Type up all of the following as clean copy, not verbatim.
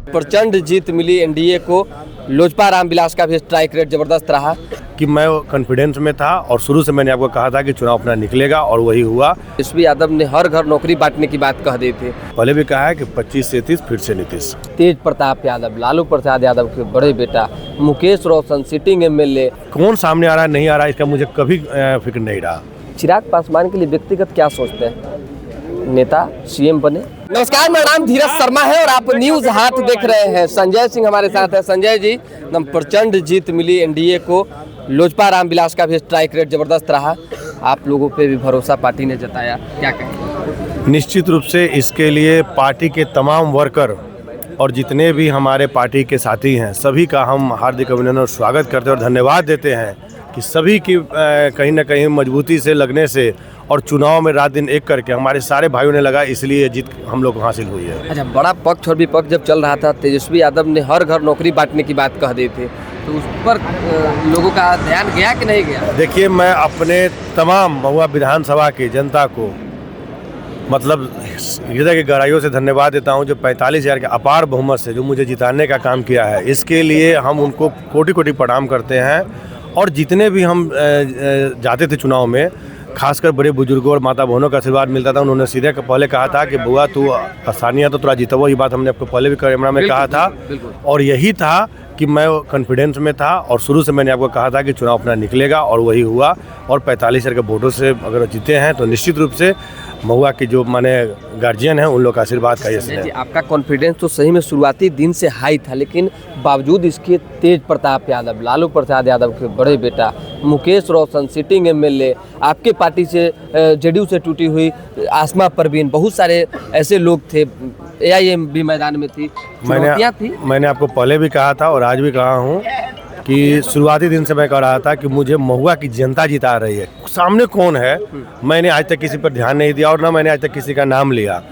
प्रचंड जीत मिली एनडीए को। लोजपा रामविलास का भी स्ट्राइक रेट जबरदस्त रहा कि मैं कॉन्फिडेंस में था और शुरू से मैंने आपको कहा था कि चुनाव अपना निकलेगा और वही हुआ। तेजस्वी यादव ने हर घर नौकरी बांटने की बात कह दी थी। पहले भी कहा है कि 25 से 30 फिर से नीतीश। तेज प्रताप यादव, लालू प्रसाद यादव के बड़े बेटा मुकेश रोशन सिटिंग एमएलए। कौन सामने आ रहा है नहीं आ रहा है इसका मुझे कभी फिक्र नहीं रहा। चिराग पासवान के लिए व्यक्तिगत क्या सोचते हैं? नेता सीएम बने। नमस्कार, मेरा नाम धीरज शर्मा है और आप न्यूज हाट देख रहे हैं। संजय सिंह हमारे साथ है। संजय जी, एकदम प्रचंड जीत मिली एनडीए को। लोजपा रामविलास का भी स्ट्राइक रेट जबरदस्त रहा। आप लोगों पे भी भरोसा पार्टी ने जताया, क्या कहें? निश्चित रूप से इसके लिए पार्टी के तमाम वर्कर और जितने भी हमारे पार्टी के साथी हैं सभी का हम हार्दिक अभिनंदन और स्वागत करते हैं और धन्यवाद देते हैं कि सभी की कहीं ना कहीं मजबूती से लगने से और चुनाव में रात दिन एक करके हमारे सारे भाइयों ने लगा, इसलिए जीत हम लोग को हासिल हुई है। अच्छा, बड़ा पक्ष और विपक्ष जब चल रहा था, तेजस्वी यादव ने हर घर नौकरी बांटने की बात कह दी थी, तो उस पर लोगों का ध्यान गया कि नहीं गया? देखिए, मैं अपने तमाम महुआ विधानसभा की जनता को मतलब हृदय की गहराइयों से धन्यवाद देता हूं, जो 45,000 के अपार बहुमत से जो मुझे जिताने का काम किया है। इसके लिए हम उनको कोटि कोटि प्रणाम करते हैं। और जितने भी हम जाते थे चुनाव में, खासकर बड़े बुजुर्गों और माता बहनों का आशीर्वाद मिलता था। उन्होंने सीधे पहले कहा था कि बुआ तू आसानियाँ तो थोड़ा जीतबो। ये बात हमने आपको पहले भी कैमरा में कहा था और यही था कि मैं कॉन्फिडेंस में था और शुरू से मैंने आपको कहा था कि चुनाव अपना निकलेगा और वही हुआ। और 45,000 के वोटों से अगर जीते हैं तो निश्चित रूप से महुआ के जो माने गार्जियन हैं उन लोग का आशीर्वाद का यश है। आपका कॉन्फिडेंस तो सही में शुरुआती दिन से हाई था, लेकिन बावजूद इसके तेज प्रताप यादव, लालू प्रसाद यादव के बड़े बेटा मुकेश रोशन सिटिंग एमएलए, आपके पार्टी से जेडीयू से टूटी हुई आसमा परवीन, बहुत सारे ऐसे लोग थे, एआईएम भी मैदान में थी। मैंने आपको पहले भी कहा था और आज भी कहा हूँ कि शुरुआती दिन से मैं कह रहा था कि मुझे महुआ की जनता जिता रही है। सामने कौन है मैंने आज तक किसी पर ध्यान नहीं दिया और ना मैंने आज तक किसी का नाम लिया।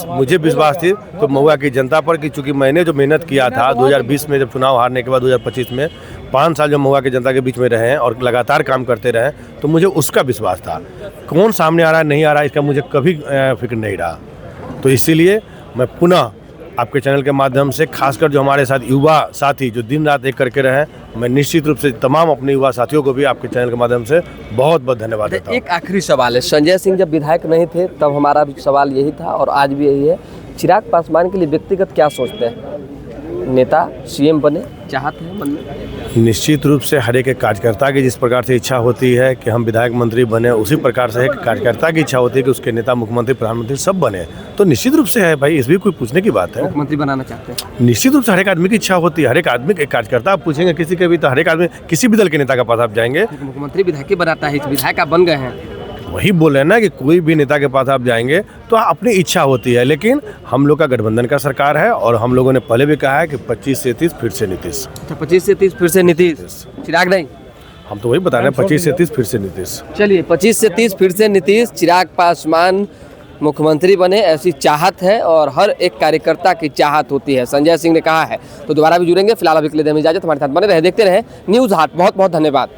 मुझे विश्वास थी तो महुआ की जनता पर कि चूंकि मैंने जो मेहनत किया था 2020 में जब चुनाव हारने के बाद 2025 में 5 साल जो महुआ की जनता के बीच में रहे हैं और लगातार काम करते रहे, तो मुझे उसका विश्वास था। कौन सामने आ रहा है नहीं आ रहा है इसका मुझे कभी फिक्र नहीं रहा। तो इसीलिए मैं पुनः आपके चैनल के माध्यम से, खासकर जो हमारे साथ युवा साथी जो दिन रात एक करके रहे, मैं निश्चित रूप से तमाम अपने युवा साथियों को भी आपके चैनल के माध्यम से बहुत बहुत धन्यवाद देता हूं। एक आखिरी सवाल है, संजय सिंह जब विधायक नहीं थे तब हमारा भी सवाल यही था और आज भी यही है। चिराग पासवान के लिए व्यक्तिगत क्या सोचते हैं? नेता सीएम बने चाहते हैं मन में? निश्चित रूप से हर एक कार्यकर्ता की जिस प्रकार से इच्छा होती है कि हम विधायक मंत्री बने, उसी प्रकार से एक कार्यकर्ता की इच्छा होती है कि उसके नेता मुख्यमंत्री प्रधानमंत्री सब बने। तो निश्चित रूप से है भाई, इसमें कोई पूछने की बात है। मुख्यमंत्री बनाना चाहते हैं? निश्चित रूप से हर एक आदमी की इच्छा होती है। हर एक आदमी एक कार्यकर्ता आप पूछेंगे किसी के भी, तो हर एक आदमी किसी भी दल के नेता का पास आप जाएंगे। मुख्यमंत्री विधायक बनाता है, विधायक आप बन गए हैं। वही बोल रहे हैं ना कि कोई भी नेता के पास आप जाएंगे तो अपनी इच्छा होती है, लेकिन हम लोग का गठबंधन का सरकार है और हम लोगों ने पहले भी कहा है कि 25 से 30 फिर से नीतीश। 25 से 30 फिर से नीतीश, चिराग नहीं? हम तो वही बता रहे हैं, 25 से 30 फिर से नीतीश। चलिए, 25 से 30 फिर से नीतीश, चिराग पासवान मुख्यमंत्री बने, ऐसी चाहत है और हर एक कार्यकर्ता की चाहत होती है, संजय सिंह ने कहा है। तो दोबारा भी जुड़ेंगे। फिलहाल अभी के लिए दें इजाजत, हमारे साथ बने रहे, देखते रहे न्यूज़ हाट। बहुत बहुत धन्यवाद।